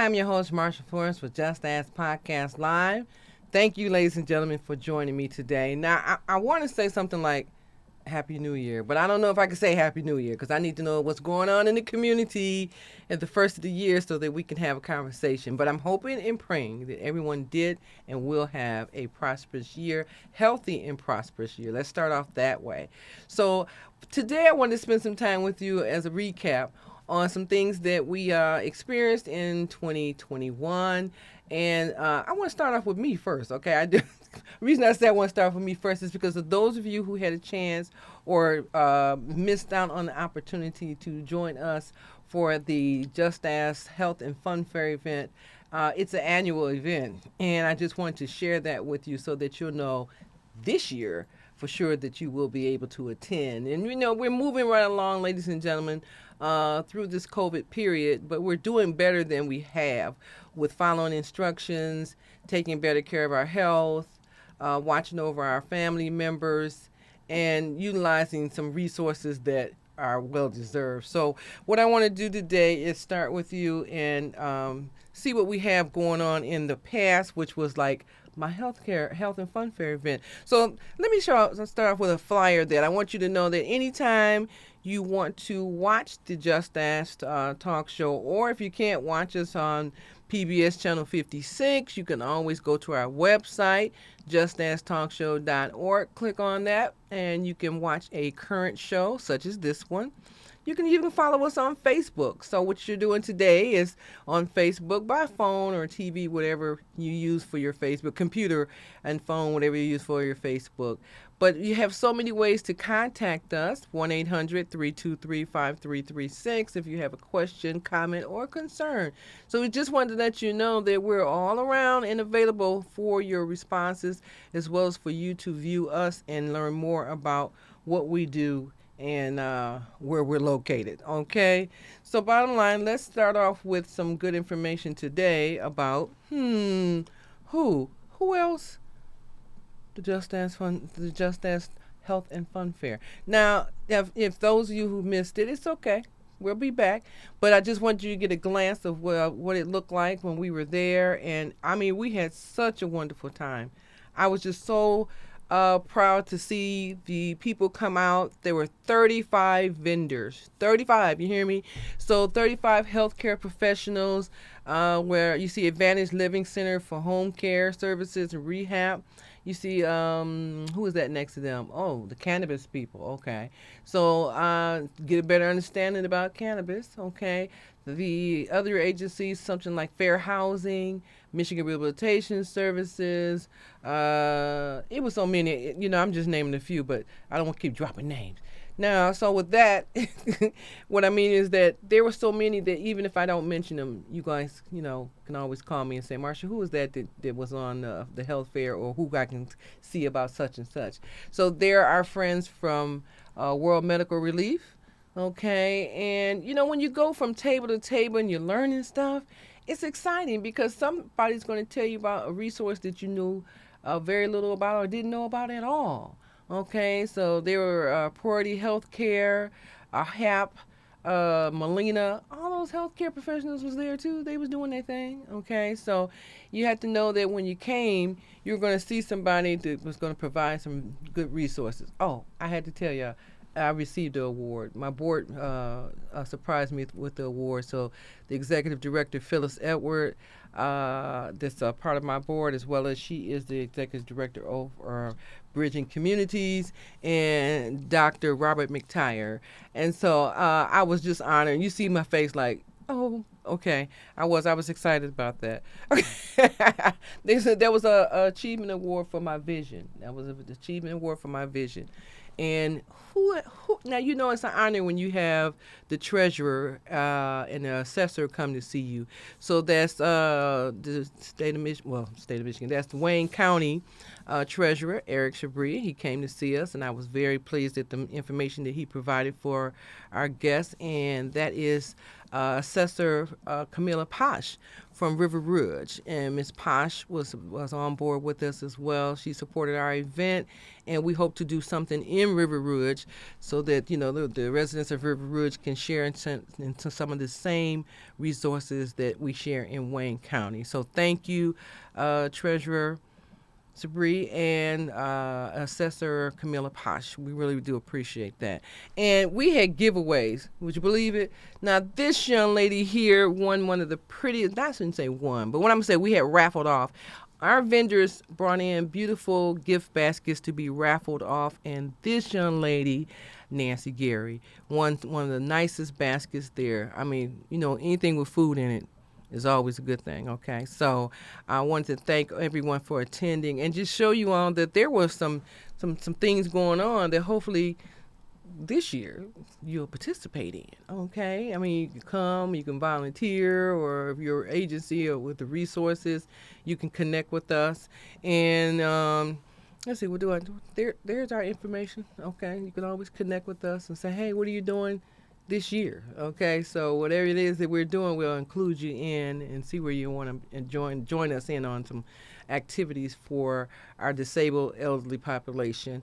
I'm your host, Marsha Florence, with Just Ask Podcast Live. Thank you, ladies and gentlemen, for joining me today. Now, I want to say something like Happy New Year, but I don't know if I can say Happy New Year because I need to know what's going on in the community at the first of the year so that we can have a conversation. But I'm hoping and praying that everyone did and will have a prosperous year, healthy and prosperous year. Let's start off that way. So today I want to spend some time with you as a recap on some things that we experienced in 2021. And I want to start off with me first, okay? The reason I say I want to start with me first is because of those of you who had a chance or missed out on the opportunity to join us for the Just Ask Health and Fun Fair event. It's an annual event, and I just wanted to share that with you so that you'll know this year for sure that you will be able to attend. And we're moving right along, ladies and gentlemen, through this COVID period, but we're doing better than we have with following instructions, taking better care of our health, watching over our family members, and utilizing some resources that are well deserved. So what I want to do today is start with you and see what we have going on in the past, which was like my health and fun fair event. So let me start off with a flyer that I want you to know that anytime you want to watch the Just Ask talk show, or if you can't watch us on PBS Channel 56, you can always go to our website, justasktalkshow.org. Click on that, and you can watch a current show, such as this one. You can even follow us on Facebook. So what you're doing today is on Facebook by phone or TV, whatever you use for your Facebook, computer and phone, whatever you use for your Facebook. But you have so many ways to contact us, 1-800-323-5336 if you have a question, comment, or concern. So we just wanted to let you know that we're all around and available for your responses, as well as for you to view us and learn more about what we do and where we're located. Okay, so bottom line, let's start off with some good information today about who else? The Just Ask Health and Fun Fair. Now, if those of you who missed it, it's okay. We'll be back. But I just want you to get a glance of what it looked like when we were there. And I mean, we had such a wonderful time. I was just so proud to see the people come out. There were 35 vendors. 35, you hear me? So 35 healthcare professionals, where you see Advantage Living Center for home care services and rehab. You see, who is that next to them? Oh, the cannabis people. Okay. So get a better understanding about cannabis. Okay. The other agencies, something like Fair Housing, Michigan Rehabilitation Services. It was so many, I'm just naming a few, but I don't want to keep dropping names. Now, so with that, what I mean is that there were so many that even if I don't mention them, you guys, can always call me and say, Marsha, who is that was on the health fair, or who I can see about such and such. So there are friends from World Medical Relief, okay? And, when you go from table to table and you're learning stuff, it's exciting because somebody's going to tell you about a resource that you knew very little about or didn't know about at all. Okay, so there were Priority Healthcare, HAP, Molina, all those healthcare professionals was there too. They was doing their thing. Okay, so you had to know that when you came, you were going to see somebody that was going to provide some good resources. Oh, I had to tell you, I received the award. My board surprised me with the award. So the executive director, Phyllis Edward, that's a part of my board, as well as she is the executive director of Bridging Communities, and Dr. Robert McTire. And so I was just honored. You see my face like, oh, okay. I was excited about that. They said there was a achievement award for my vision. That was an achievement award for my vision. And who now, it's an honor when you have the treasurer and the assessor come to see you. So that's the state of Michigan. That's the Wayne County treasurer, Eric Chabria. He came to see us, and I was very pleased at the information that he provided for our guests. And that is Assessor Camilla Posh from River Rouge, and Miss Posh was on board with us as well. She supported our event, and we hope to do something in River Rouge so that the residents of River Rouge can share into some of the same resources that we share in Wayne County. So thank you, Treasurer Sabri and Assessor Camilla Posh. We really do appreciate that. And we had giveaways. Would you believe it? Now, this young lady here won one of the prettiest, I shouldn't say one, but what I'm going to say, we had raffled off. Our vendors brought in beautiful gift baskets to be raffled off, and this young lady, Nancy Gary, won one of the nicest baskets there. I mean, anything with food in it is always a good thing, okay? So I wanted to thank everyone for attending and just show you all that there were some things going on that hopefully this year you'll participate in, okay? I mean, you can come, you can volunteer, or if your agency or with the resources, you can connect with us. And let's see, what do I do? There's our information, okay? You can always connect with us and say, hey, what are you doing this year? Okay, so whatever it is that we're doing, we'll include you in and see where you want to join us in on some activities for our disabled elderly population.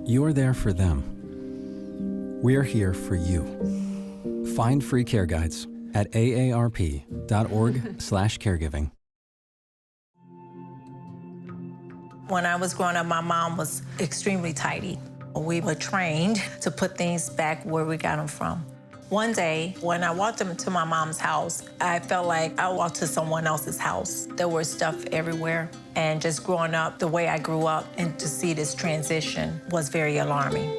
You're there for them. We're here for you. Find free care guides at aarp.org/caregiving. When I was growing up, my mom was extremely tidy. We were trained to put things back where we got them from. One day, when I walked into my mom's house, I felt like I walked to someone else's house. There was stuff everywhere. And just growing up the way I grew up, and to see this transition was very alarming.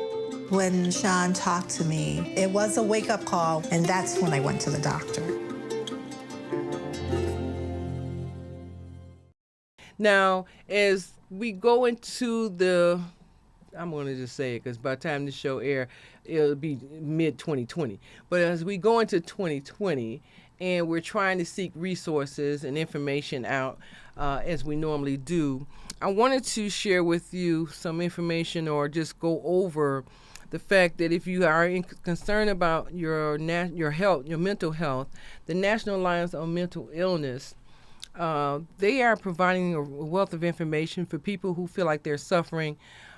When Sean talked to me, it was a wake-up call, and that's when I went to the doctor. Now, as we go into I'm going to just say it because by the time this show air, it'll be mid-2020. But as we go into 2020 and we're trying to seek resources and information out as we normally do, I wanted to share with you some information or just go over the fact that if you are concerned about your health, your mental health, the National Alliance on Mental Illness, they are providing a wealth of information for people who feel like they're suffering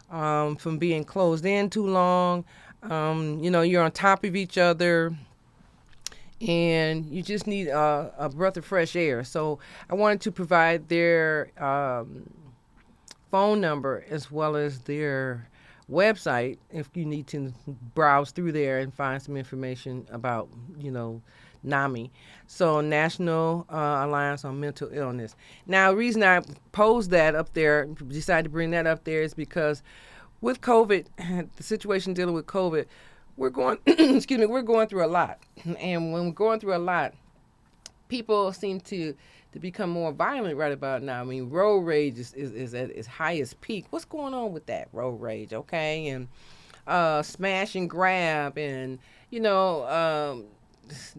from being closed in too long. You're on top of each other and you just need a breath of fresh air. So I wanted to provide their phone number as well as their website if you need to browse through there and find some information about, NAMI. So National Alliance on Mental Illness. Now, the reason I posed that up there, decided to bring that up there, is because with COVID, the situation dealing with COVID, we're going through a lot. And when we're going through a lot, people seem to become more violent right about now. I mean, road rage is at its highest peak. What's going on with that road rage, okay? And smash and grab and,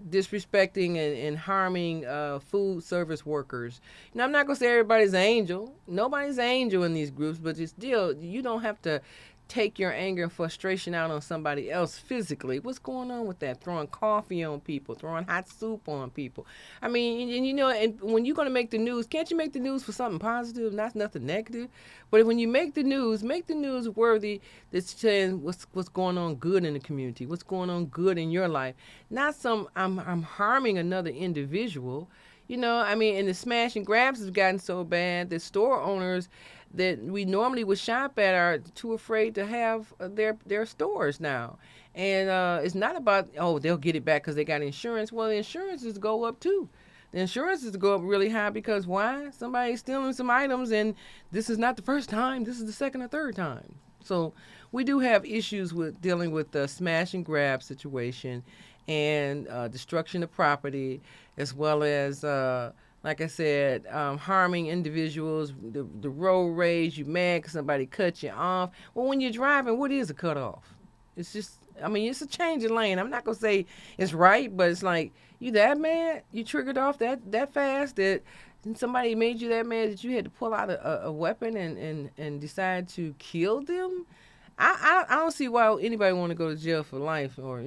disrespecting and harming food service workers. Now, I'm not going to say everybody's an angel. Nobody's an angel in these groups, but you don't have to take your anger and frustration out on somebody else physically. What's going on with that? Throwing coffee on people, throwing hot soup on people. I mean, and when you're going to make the news, can't you make the news for something positive, not nothing negative? But when you make the news worthy that's saying what's going on good in the community, what's going on good in your life, not I'm harming another individual. And the smash and grabs has gotten so bad that store owners that we normally would shop at are too afraid to have their stores now. And it's not about, they'll get it back because they got insurance. Well, the insurances go up too. The insurances go up really high because why? Somebody's stealing some items, and this is not the first time. This is the second or third time. So we do have issues with dealing with the smash and grab situation and destruction of property, as well as like I said, harming individuals, the road rage, you mad because somebody cut you off. Well, when you're driving, what is a cutoff? It's just, it's a change in lane. I'm not going to say it's right, but it's like, you that mad? You triggered off that fast that somebody made you that mad that you had to pull out a weapon and decide to kill them? I don't see why anybody want to go to jail for life or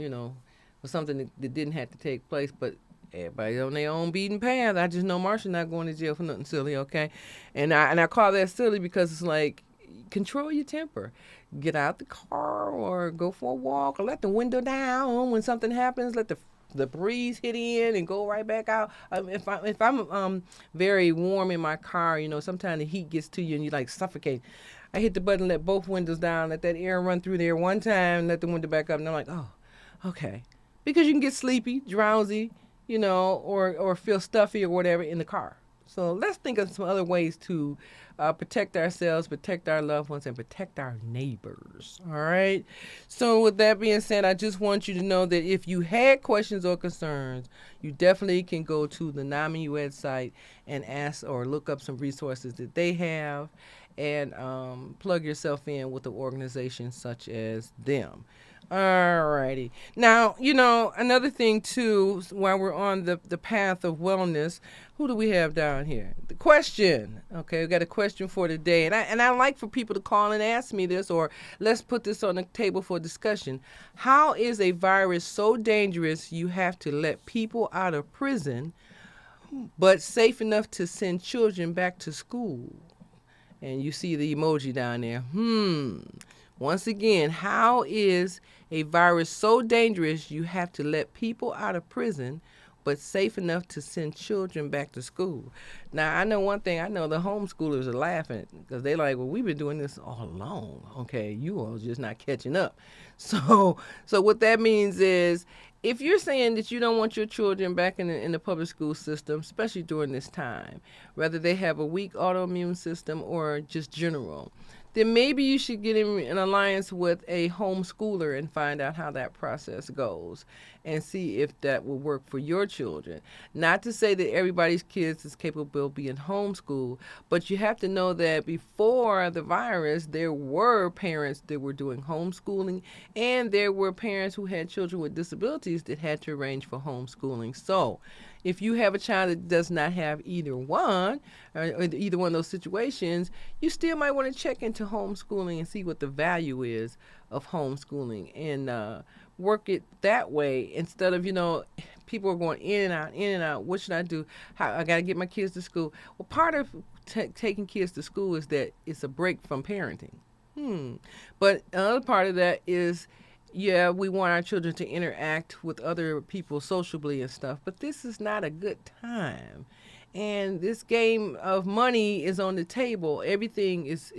for something that didn't have to take place. But everybody on their own beaten path. I just know Marsha not going to jail for nothing silly, okay? And I call that silly because it's like control your temper. Get out the car or go for a walk or let the window down when something happens. Let the breeze hit in and go right back out. If I'm very warm in my car, sometimes the heat gets to you and you like suffocate. I hit the button, let both windows down, let that air run through there one time, let the window back up, and I'm like, oh, okay, because you can get sleepy, drowsy, or feel stuffy or whatever in the car. So let's think of some other ways to protect ourselves, protect our loved ones, and protect our neighbors. All right. So with that being said, I just want you to know that if you had questions or concerns, you definitely can go to the NAMI website and ask or look up some resources that they have and plug yourself in with an organization such as them. Alrighty. Now, another thing too, while we're on the path of wellness, who do we have down here? The question. Okay, we got a question for today. And I like for people to call and ask me this, or let's put this on the table for discussion. How is a virus so dangerous you have to let people out of prison, but safe enough to send children back to school? And you see the emoji down there. Once again, how is a virus so dangerous you have to let people out of prison, but safe enough to send children back to school? Now, I know one thing. I know the homeschoolers are laughing because they're like, well, we've been doing this all along. Okay, you all just not catching up. So what that means is, if you're saying that you don't want your children back in the public school system, especially during this time, whether they have a weak autoimmune system or just general, then maybe you should get in an alliance with a homeschooler and find out how that process goes and see if that will work for your children. Not to say that everybody's kids is capable of being homeschooled, but you have to know that before the virus, there were parents that were doing homeschooling, and there were parents who had children with disabilities that had to arrange for homeschooling. So if you have a child that does not have either one, or either one of those situations, you still might want to check into homeschooling and see what the value is of homeschooling and work it that way instead of, people are going in and out, in and out. What should I do? How I got to get my kids to school. Well, part of taking kids to school is that it's a break from parenting. But another part of that is, yeah, we want our children to interact with other people sociably and stuff, but this is not a good time. And this game of money is on the table. Everything is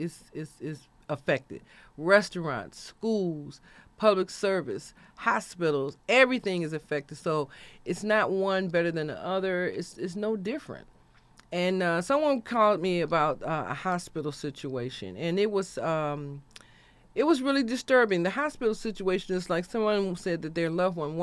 affected. Restaurants, schools, public service, hospitals, everything is affected. So it's not one better than the other. It's no different. And someone called me about a hospital situation, and it was really disturbing. The hospital situation is like someone said that their loved one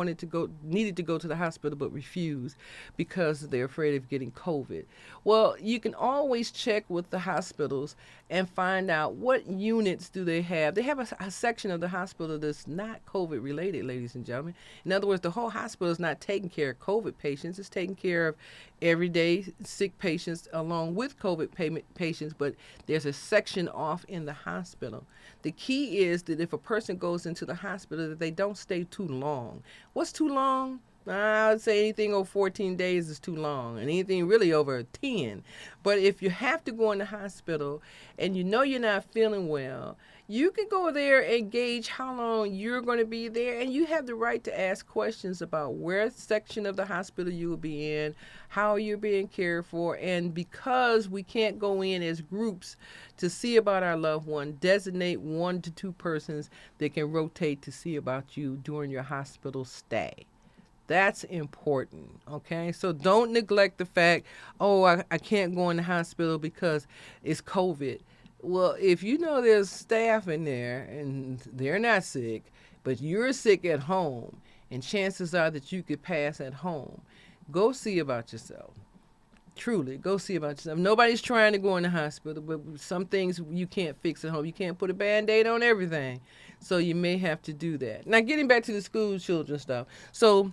needed to go to the hospital but refused because they're afraid of getting COVID. Well, you can always check with the hospitals and find out what units do they have. They have a section of the hospital that's not COVID related, ladies and gentlemen. In other words, the whole hospital is not taking care of COVID patients. It's taking care of everyday sick patients along with COVID patients, but there's a section off in the hospital. The key is that if a person goes into the hospital, that they don't stay too long. What's too long? I would say anything over 14 days is too long, and anything really over 10. But if you have to go in the hospital and you know you're not feeling well, you can go there and gauge how long you're going to be there, and you have the right to ask questions about where section of the hospital you will be in, how you're being cared for, and because we can't go in as groups to see about our loved one, designate 1 to 2 persons that can rotate to see about you during your hospital stay. That's important, okay? So don't neglect the fact, I can't go in the hospital because it's COVID. Well, if you know there's staff in there and they're not sick, but you're sick at home, and chances are that you could pass at home, go see about yourself. Truly, go see about yourself. Nobody's trying to go in the hospital, but some things you can't fix at home. You can't put a Band-Aid on everything. So you may have to do that. Now, getting back to the school children stuff. So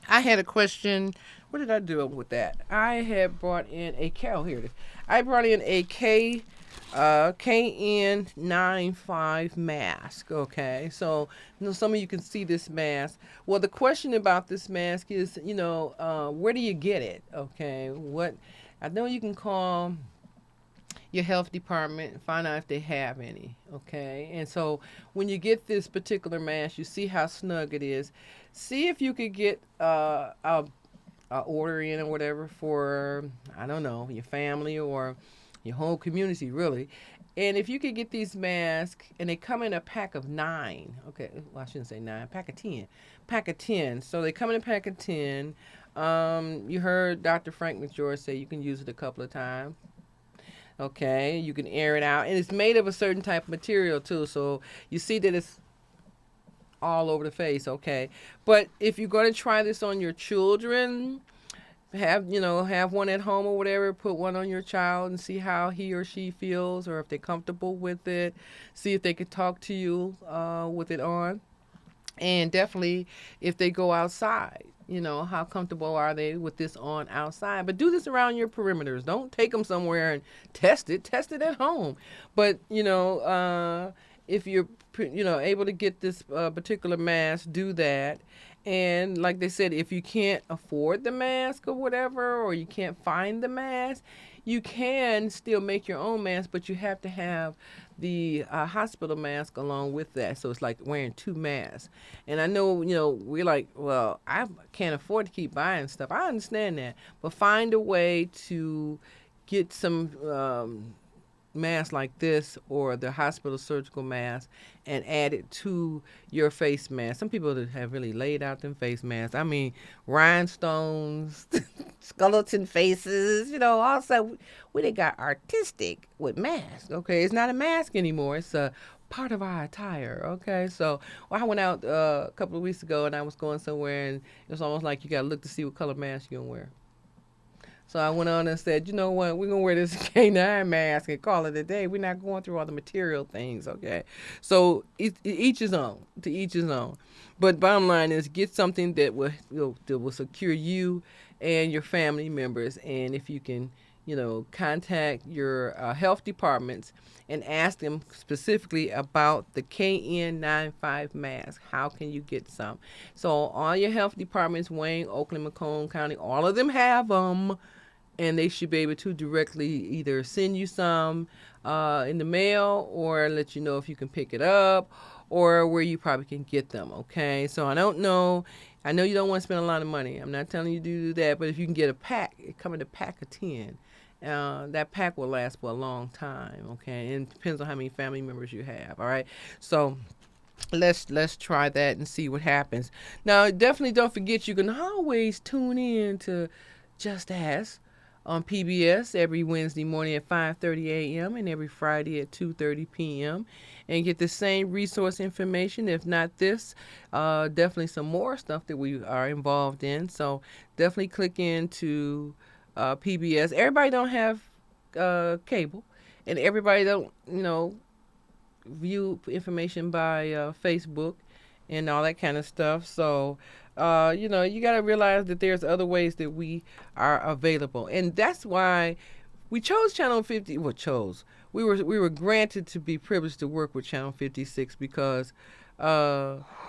I had a question. What did I do with that? I had brought in a K. Here it is. I brought in a KN95 mask. Okay, so some of you can see this mask. Well, the question about this mask is, where do you get it? Okay, what I know you can call your health department and find out if they have any. Okay, and so when you get this particular mask, you see how snug it is. See if you could get a order in or whatever for, I don't know, your family or your whole community, really. And if you could get these masks, and they come in a pack of 9. Okay, well, I shouldn't say 9, pack of 10. Pack of 10. So they come in a pack of 10. You heard Dr. Frank McGeorge say you can use it a couple of times. Okay, you can air it out. And it's made of a certain type of material, too. So you see that it's all over the face, okay? But if you're going to try this on your children, have one at home or whatever, put one on your child and see how he or she feels, or if they're comfortable with it. See if they could talk to you with it on. And definitely if they go outside, how comfortable are they with this on outside? But do this around your perimeters. Don't take them somewhere and test it. Test it at home. But, if you're able to get this particular mask, do that. And like they said, if you can't afford the mask or whatever, or you can't find the mask, you can still make your own mask, but you have to have the hospital mask along with that. So it's like wearing 2 masks. And I know, we're like, well, I can't afford to keep buying stuff. I understand that. But find a way to get some mask like this, or the hospital surgical mask, and add it to your face mask. Some people that have really laid out them face masks. I mean, rhinestones, skeleton faces, also we done got artistic with masks. Okay, it's not a mask anymore. It's a part of our attire. Okay, so I went out a couple of weeks ago, and I was going somewhere, and it was almost like you got to look to see what color mask you're gonna wear. So I went on and said, you know what, we're going to wear this K9 mask and call it a day. We're not going through all the material things, okay? So each is own, to each his own. But bottom line is, get something that will secure you and your family members. And if you can, contact your health departments and ask them specifically about the KN95 mask. How can you get some? So all your health departments, Wayne, Oakland, Macomb County, all of them have them. And they should be able to directly either send you some in the mail, or let you know if you can pick it up, or where you probably can get them, okay? So I don't know. I know you don't want to spend a lot of money. I'm not telling you to do that, but if you can get a pack, it comes in a pack of 10. That pack will last for a long time, okay? And it depends on how many family members you have, all right? So let's try that and see what happens. Now, definitely don't forget, you can always tune in to Just Ask on PBS every Wednesday morning at 5:30 a.m. and every Friday at 2:30 p.m. and get the same resource information. If not this, definitely some more stuff that we are involved in. So definitely click into PBS. Everybody don't have cable, and everybody don't, view information by Facebook and all that kind of stuff. So you got to realize that there's other ways that we are available. And that's why we chose Channel 50. We were granted to be privileged to work with Channel 56, because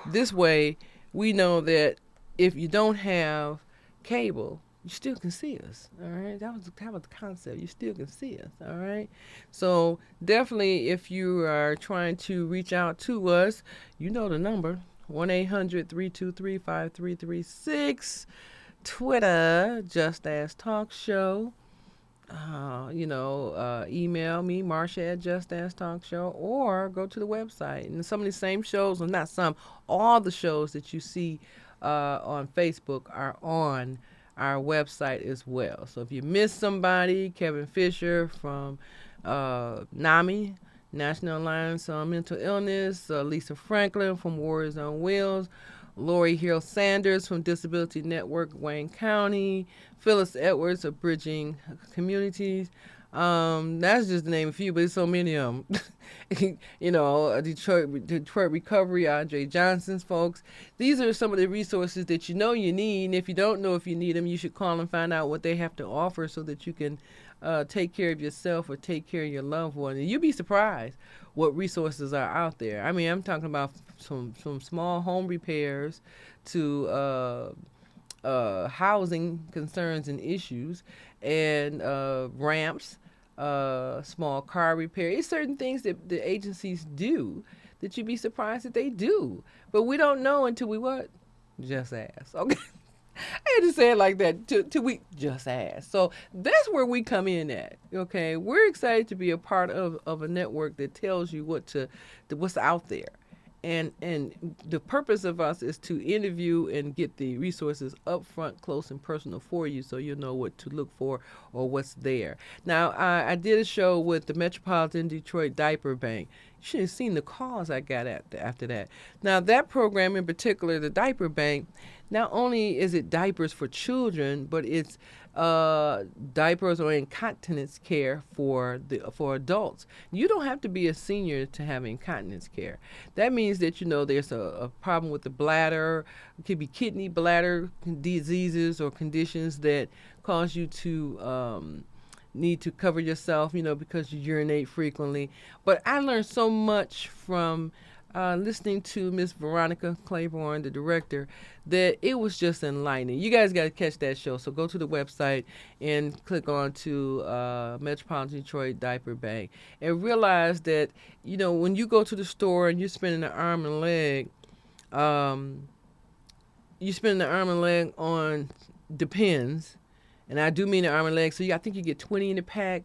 this way we know that if you don't have cable, you still can see us. All right, that was the concept. You still can see us. All right, so definitely, if you are trying to reach out to us, you know the number. 1-800-323-5336. Twitter, Just Ask Talk Show. Email me, Marsha at Just Ask Talk Show, or go to the website. And some of the same shows, well, not some, all the shows that you see on Facebook are on our website as well. So if you miss somebody, Kevin Fisher from NAMI, National Alliance on Mental Illness, Lisa Franklin from Warriors on Wheels, Lori Hill Sanders from Disability Network, Wayne County, Phyllis Edwards of Bridging Communities, That's just to name a few, but there's so many of them. Detroit Recovery, Andre Johnson's folks. These are some of the resources that you know you need. And if you don't know if you need them, you should call and find out what they have to offer so that you can take care of yourself or take care of your loved one. And you'd be surprised what resources are out there. I mean, I'm talking about some small home repairs to housing concerns and issues, and ramps, small car repair. It's certain things that the agencies do that you'd be surprised that they do. But we don't know until we what? Just ask. Okay. I had to say it like that till we just ask. So that's where we come in at. Okay. We're excited to be a part of a network that tells you what's out there. And the purpose of us is to interview and get the resources up front, close and personal for you, so you'll know what to look for or what's there. Now, I did a show with the Metropolitan Detroit Diaper Bank. You should have seen the calls I got after that. Now, that program in particular, the Diaper Bank, not only is it diapers for children, but it's diapers or incontinence care for adults. You don't have to be a senior to have incontinence care. That means that there's a problem with the bladder. It could be kidney, bladder diseases or conditions that cause you to need to cover yourself, because you urinate frequently. But I learned so much from listening to Miss Veronica Claiborne, the director, that it was just enlightening. You guys got to catch that show. So go to the website and click on to Metropolitan Detroit Diaper Bank and realize that, when you go to the store and you're spending an arm and leg, on Depends. And I do mean an arm and leg. So I think you get 20 in the pack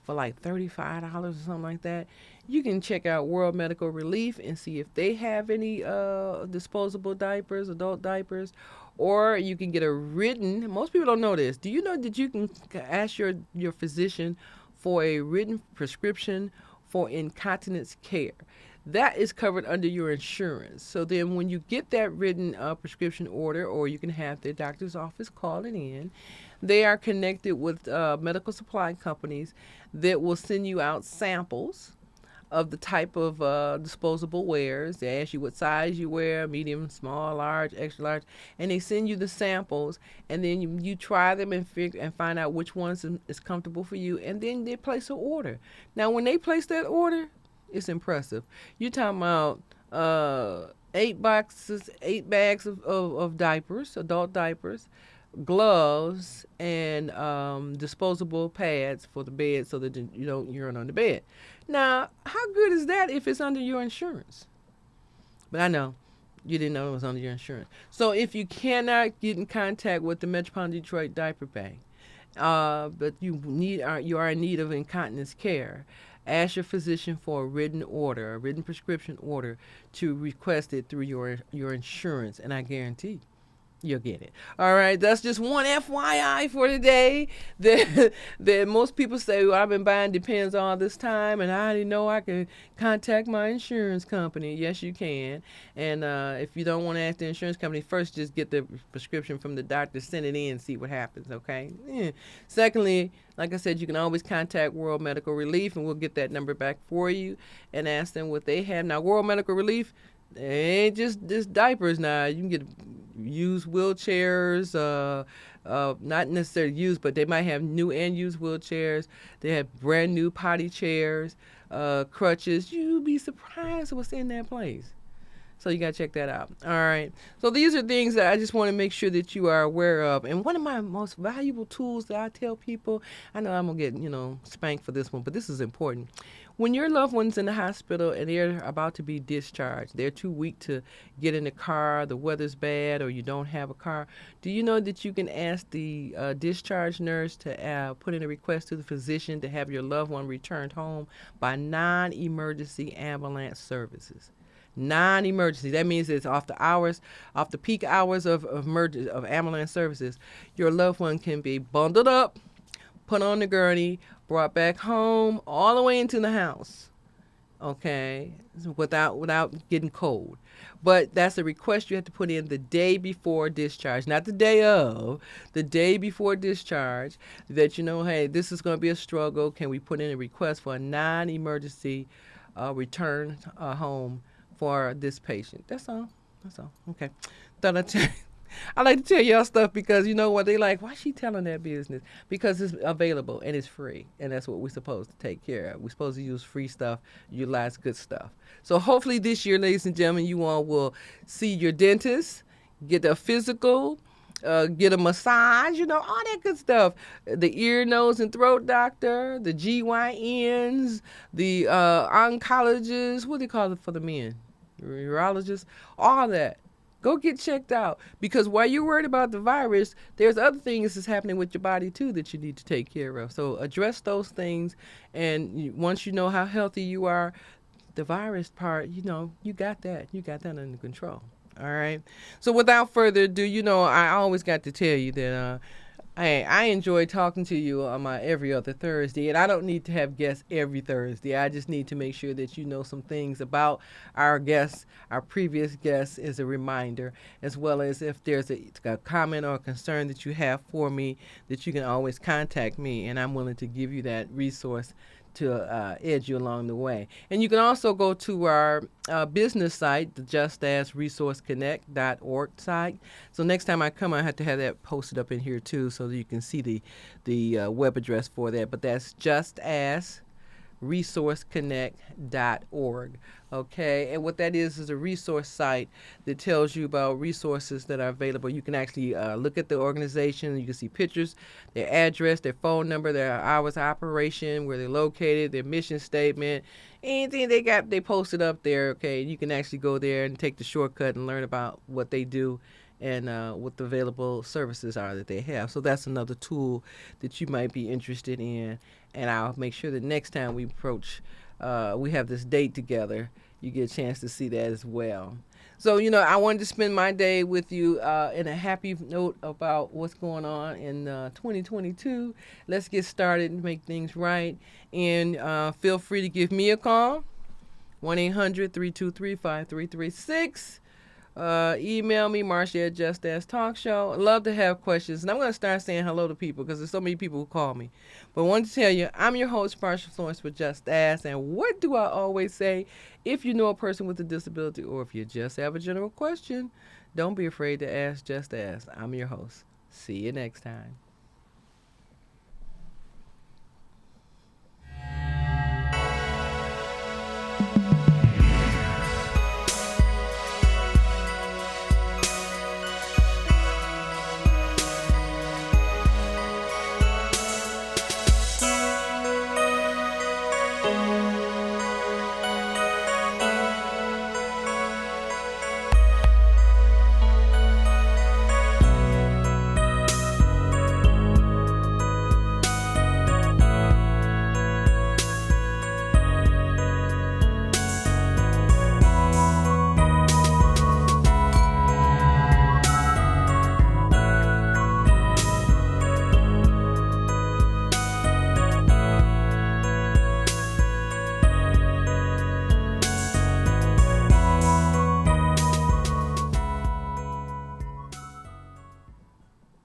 for like $35 or something like that. You can check out World Medical Relief and see if they have any disposable diapers, adult diapers, or you can get a written. Most people don't know this. Do you know that you can ask your physician for a written prescription for incontinence care? That is covered under your insurance. So then when you get that written prescription order, or you can have their doctor's office call it in, they are connected with medical supply companies that will send you out samples of the type of disposable wares. They ask you what size you wear, medium, small, large, extra large, and they send you the samples, and then you try them and find out which ones is comfortable for you, and then they place an order. Now, when they place that order, it's impressive. You're talking about 8 bags of diapers, adult diapers, gloves, and disposable pads for the bed so that you don't urinate on the bed. Now, how good is that if it's under your insurance? But I know you didn't know it was under your insurance. So if you cannot get in contact with the Metropolitan Detroit Diaper Bank, but you are in need of incontinence care, ask your physician for a written prescription order to request it through your insurance, and I guarantee you'll get it. All right, that's just one FYI for today. That most people say, well, I've been buying Depends all this time, and I didn't know I could contact my insurance company. Yes, you can. And if you don't want to ask the insurance company, first just get the prescription from the doctor, send it in, and see what happens, okay? Yeah. Secondly, like I said, you can always contact World Medical Relief, and we'll get that number back for you and ask them what they have. Now, World Medical Relief, they ain't just diapers now. You can get used wheelchairs, not necessarily used, but they might have new and used wheelchairs. They have brand new potty chairs, crutches. You'd be surprised what's in that place. So you got to check that out. All right. So these are things that I just want to make sure that you are aware of. And one of my most valuable tools that I tell people, I know I'm going to get, spanked for this one, but this is important. When your loved one's in the hospital and they're about to be discharged, they're too weak to get in the car, the weather's bad, or you don't have a car, do you know that you can ask the discharge nurse to put in a request to the physician to have your loved one returned home by non-emergency ambulance services? Non-emergency. That means it's off the peak hours of ambulance services. Your loved one can be bundled up, put on the gurney, brought back home, all the way into the house, okay, without getting cold. But that's a request you have to put in the day before discharge, not the day of, the day before discharge, that you know, hey, this is going to be a struggle. Can we put in a request for a non-emergency return home for this patient? That's all. That's all. Okay. Thought I'd tell I like to tell y'all stuff because you know what they like. Why she telling that business? Because it's available and it's free, and that's what we're supposed to take care of. We're supposed to use free stuff, utilize good stuff. So hopefully this year, ladies and gentlemen, you all will see your dentist, get a physical, get a massage, you know, all that good stuff. The ear, nose, and throat doctor, the GYNs, the oncologist, what do you call it for the men? Urologist, all that. Go get checked out because while you're worried about the virus, there's other things that's happening with your body too that you need to take care of. So address those things, and once you know how healthy you are, the virus part, you know, you got that. You got that under control. All right. So without further ado, you know, I always got to tell you that I enjoy talking to you on my every other Thursday, and I don't need to have guests every Thursday. I just need to make sure that you know some things about our guests, our previous guests, as a reminder, as well as if there's a comment or a concern that you have for me, that you can always contact me, and I'm willing to give you that resource to edge you along the way. And you can also go to our business site, the justassresourceconnect.org site. So next time I come, I have to have that posted up in here too, so that you can see the web address for that. But that's justassresourceconnect.org. Okay, and what that is a resource site that tells you about resources that are available. You can actually look at the organization. You can see pictures, their address, their phone number, their hours of operation, where they're located, their mission statement, anything they posted up there. Okay, you can actually go there and take the shortcut and learn about what they do and what the available services are that they have. So that's another tool that you might be interested in. And I'll make sure that next time we we have this date together, you get a chance to see that as well. So, you know, I wanted to spend my day with you in a happy note about what's going on in 2022. Let's get started and make things right. And feel free to give me a call, 1-800-323-5336. Email me, Marcia at Just Ask Talk Show. I love to have questions. And I'm going to start saying hello to people because there's so many people who call me. But I wanted to tell you, I'm your host, Marcia Florence with Just Ask. And what do I always say? If you know a person with a disability or if you just have a general question, don't be afraid to ask Just Ask. I'm your host. See you next time.